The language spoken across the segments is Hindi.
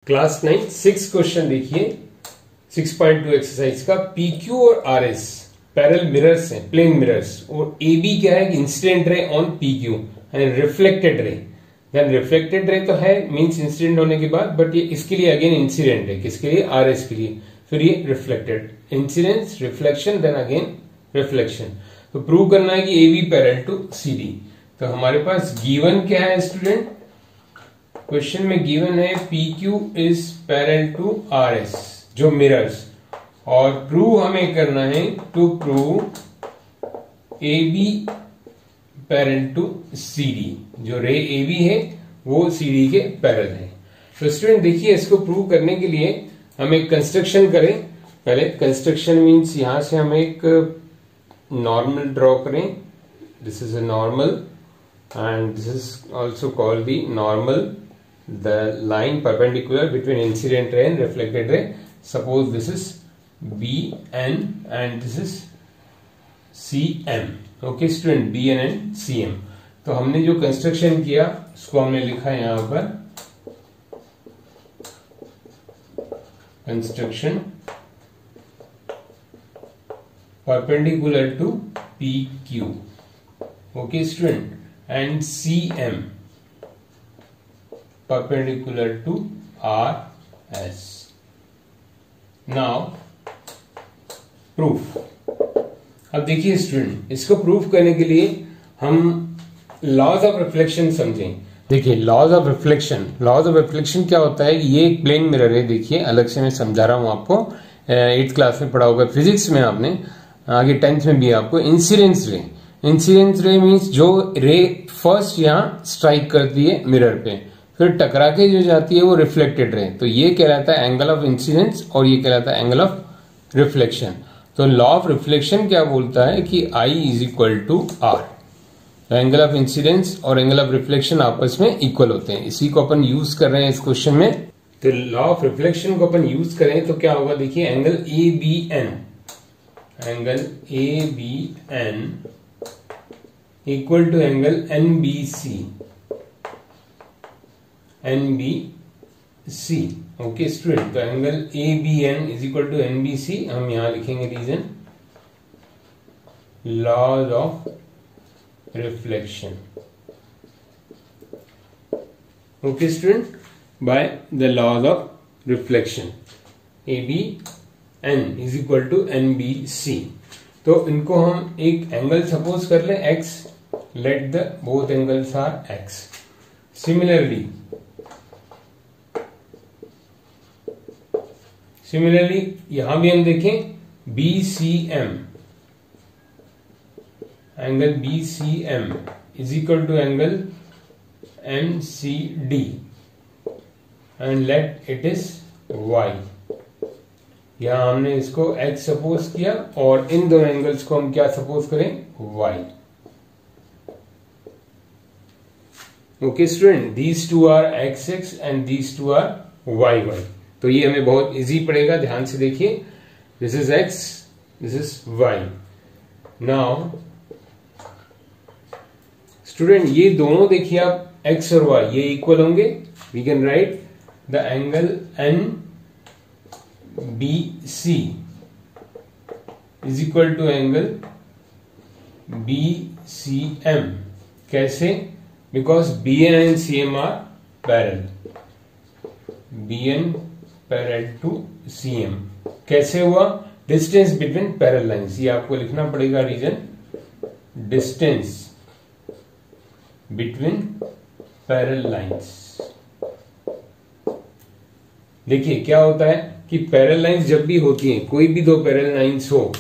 क्लास 9 6 क्वेश्चन देखिए 6.2 एक्सरसाइज का। PQ और RS पैरेलल मिरर्स हैं, प्लेन मिरर्स, और AB क्या है, incident ray on PQ and reflected ray. Then reflected ray तो है मींस इंसिडेंट होने के बाद, बट ये इसके लिए अगेन इंसिडेंट है, किसके लिए, RS के लिए। फिर ये reflected, incidence, reflection, then again reflection. तो प्रूव करना है कि AB पैरेलल टू CD। तो हमारे पास गिवन क्या है स्टूडेंट, क्वेश्चन में गिवन है PQ is parallel to RS, जो मिरर्स, और प्रूव हमें करना है to prove AB parallel to CD। जो रे AB है वो CD के पैरेलल है। तो स्टूडेंट देखिए, इसको प्रूव करने के लिए हम एक कंस्ट्रक्शन करें। पहले कंस्ट्रक्शन मीन्स यहां से हम एक नॉर्मल ड्रॉ करें। This is a normal and this is also called the normal, the line perpendicular between incident ray and reflected ray. Suppose this is BN and this is CM. Okay student, BN and CM. तो हमने जो कंस्ट्रक्शन किया उसको हमने लिखा यहां पर construction perpendicular to PQ. Okay student, and CM perpendicular to RS. Now proof. अब देखिए स्टूडेंट, इसको प्रूफ करने के लिए हम लॉज ऑफ रिफ्लेक्शन समझें। देखिए लॉज ऑफ रिफ्लेक्शन क्या होता है, ये एक प्लेन मिरर है। देखिए अलग से मैं समझा रहा हूं आपको, 8th क्लास में पढ़ा होगा फिजिक्स में, आपने आगे 10th में भी आपको। इंसिडेंस रे मीन्स जो रे फर्स्ट यहाँ स्ट्राइक करती है मिरर पे, फिर टकरा के जो जाती है वो रिफ्लेक्टेड रे। तो ये कहलाता है एंगल ऑफ इंसिडेंस और ये कहलाता है एंगल ऑफ रिफ्लेक्शन। तो लॉ ऑफ रिफ्लेक्शन क्या बोलता है कि I is equal to R। Angle of incidence और एंगल ऑफ रिफ्लेक्शन आपस में इक्वल होते हैं। इसी को अपन यूज कर रहे हैं इस क्वेश्चन में। तो लॉ ऑफ रिफ्लेक्शन को अपन यूज करें तो क्या होगा, देखिए angle ABN equal to angle NBC। Okay student, तो angle ABN is equal to NBC। हम यहां लिखेंगे reason, laws of reflection. Okay student, by the laws of reflection ABN is equal to NBC। तो इनको हम एक एंगल सपोज कर लें X, let the both angles are X. Similarly यहां भी हम देखें BCM, angle BCM is equal to angle MCD and let it is Y। यहां हमने इसको X सपोज किया और इन दो एंगल्स को हम क्या सपोज करें, Y। Okay student, these two are XX and these two are YY। तो ये हमें बहुत इजी पड़ेगा, ध्यान से देखिए। This is X, this is Y। Now student ये दोनों देखिए आप, X और Y ये इक्वल होंगे। We can write the angle NBC is equal to angle BCM। कैसे, because BN and CM are parallel, BN parallel to CM। कैसे हुआ, डिस्टेंस बिटवीन पैरेलल लाइंस, ये आपको लिखना पड़ेगा reason, distance between parallel lines. देखिए क्या होता है कि पैरेलल लाइंस जब भी होती हैं, कोई भी दो पैरेलल लाइंस हो,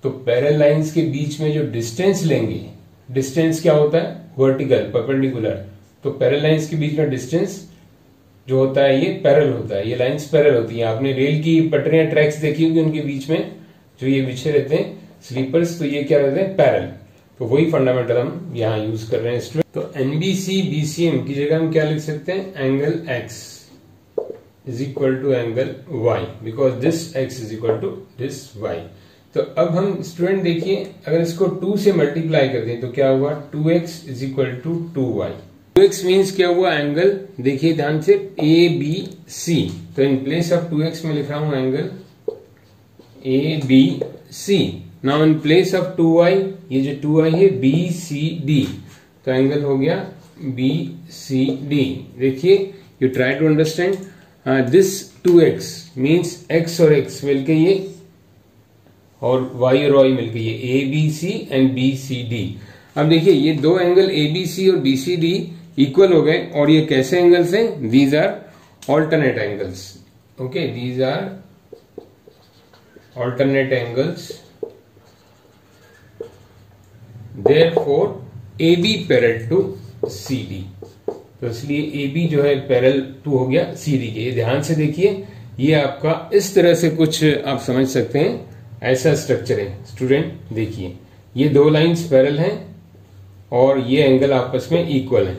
तो पैरेलल लाइंस के बीच में जो डिस्टेंस लेंगे, डिस्टेंस क्या होता है, वर्टिकल, परपेंडिकुलर। तो पैरेलल लाइंस के बीच में डिस्टेंस जो होता है ये पैरेलल होता है, ये लाइंस पैरेलल होती हैं। आपने रेल की पटरियां, ट्रैक्स देखी होगी, उनके बीच में जो ये बिछे रहते हैं स्लीपर्स, तो ये क्या रहते हैं, पैरेलल। तो वही फंडामेंटल हम यहाँ यूज कर रहे हैं स्टूडेंट। तो NBC BCM की जगह हम क्या लिख सकते हैं, angle X is equal to angle Y, because this X is equal to this Y। तो अब हम स्टूडेंट देखिए, अगर इसको 2 से मल्टीप्लाई कर दें तो क्या हुआ, 2x is equal to 2y। 2x means क्या हुआ एंगल, देखिए ध्यान से, ए बी सी। तो इन प्लेस ऑफ 2x में लिख रहा हूं angle A B C. Now in place of 2y, ये जो 2y है बी सी डी, तो एंगल हो गया बी सी डी। देखिए you try to understand this 2x means x और x मिलके ये, और y और y मिलके ये A B C and B C D. अब देखिए ये दो एंगल ए बी सी और बी सी डी इक्वल हो गए, और ये कैसे एंगल्स हैं? These are alternate angles. Okay, these are alternate angles, therefore A B parallel to C D. तो इसलिए ए बी जो है पैरेलल टू हो गया सी डी के। ये ध्यान से देखिए, ये आपका इस तरह से कुछ आप समझ सकते हैं, ऐसा स्ट्रक्चर है स्टूडेंट। देखिए ये दो लाइंस पैरेलल हैं और ये एंगल आपस में इक्वल है।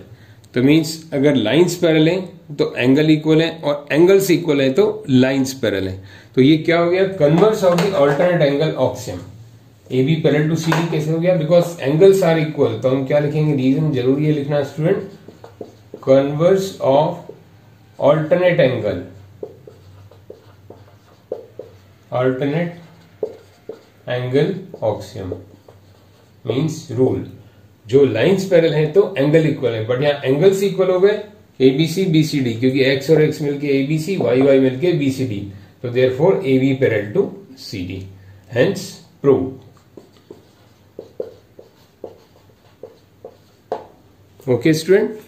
तो मींस अगर लाइंस पैरेलल हैं तो एंगल इक्वल है, और एंगल्स इक्वल है तो लाइंस पैरेलल है। तो ये क्या हो गया? Converse of the alternate angle axiom. A B parallel to C D कैसे हो गया? Because angles are equal. तो हम क्या लिखेंगे? रीजन जरूरी है लिखना student, converse of alternate angle, alternate angle axiom means rule. जो लाइंस पैरेलल है तो एंगल इक्वल है, बट यहाँ एंगल्स इक्वल हो गए A B C B C D, क्योंकि एक्स और एक्स मिलके A B C, Y Y मिलके बी सी डी। तो therefore A B parallel to C D, hence prove. Okay student.